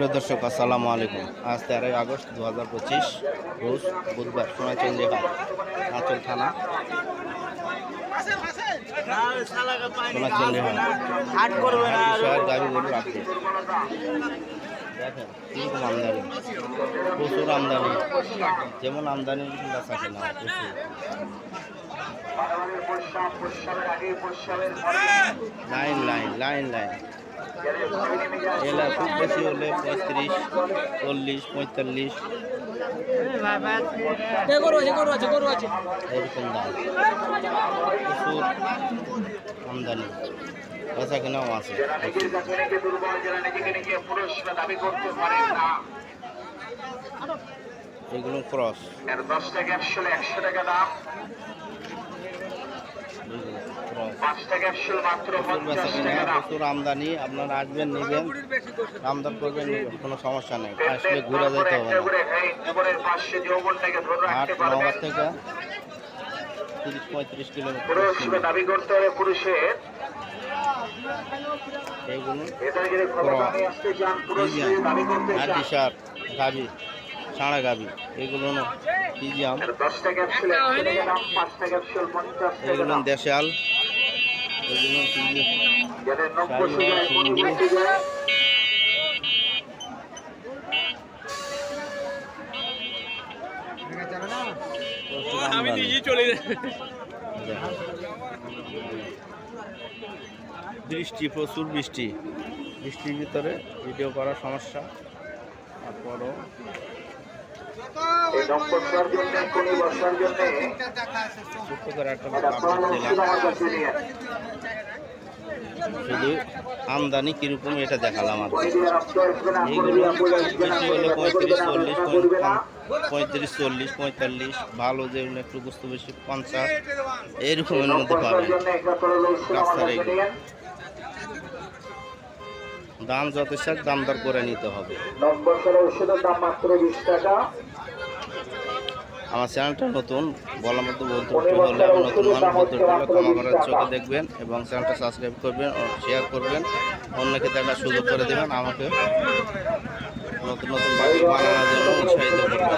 প্রিয় দর্শক আসসালামু আলাইকুম। আজ 13 আগস্ট 2025 রোজ বুধবার সোনাচন্দ্রী হাট আঁচল থানা সোনাচন্দ্রী হাট বিষয়ের গাড়ি গরু রাখছে। দেখেন কীরকম আমদানি, প্রচুর আমদানি, যেমন আমদানি থাকে না প্রচুর। লাইন লাইন লাইন লাইন এলা খুব বেশি হলে 35, 40, 45 এরকম দাম। প্রচুর আমদানি, বেচা কেনাও আছে। এগুলো ক্রস 10 টাকা 100 টাকা দাম, 5 টাকা মাত্র 50 টাকা দাম। প্রচুর আমদানি, আপনারা আসবেন নেবেন, আমদানি করবেন নেবেন, কোনো সমস্যা নেই। আসলে ঘুরে যেতে হবে না। হাট নওগাঁ থেকে 30-35 কিলোমিটার। দাবি করতে হবে পুরুষের, এইগুলো দাবি শার্ট গাভি, সাঁড়া গাভি, এগুলো পিজিয়াম, 10 টাকা 100 টাকা দাম, 5 টাকা 50 টাকা এগুলো দাম। দেশাল, এগুলো যাদের 90 টাকা সিন্ধি। বৃষ্টি, প্রচুর বৃষ্টি, বৃষ্টির ভিতরে ভিডিও করার সমস্যা। তারপরও এই নম্বরটার জন্য কোন বসার জন্য ছোট্ট করে একটা আপডেট দিলাম। শুধু আমদানি কিরকম এটা দেখালাম। আর এইগুলো বেশি হলে 35, 40, 45, ভালো যেগুলো একটু বুঝতে বেশি 50 এরকমের মধ্যে পাবেন। রাস্তার এইগুলো দাম যথেষ্ট দাম দর করে নিতে হবে। আমার চ্যানেলটা নতুন, বলার মতো বলতে হলে আমি নতুন মানুষ বলতে ক্ষমা করার চোখে দেখবেন এবং চ্যানেলটা সাবস্ক্রাইব করবেন ও শেয়ার করবেন, অন্যকে দেখার সুযোগ করে দেবেন, আমাকে নতুন নতুন বাড়ি বানানোর জন্য উৎসাহিত করবেন।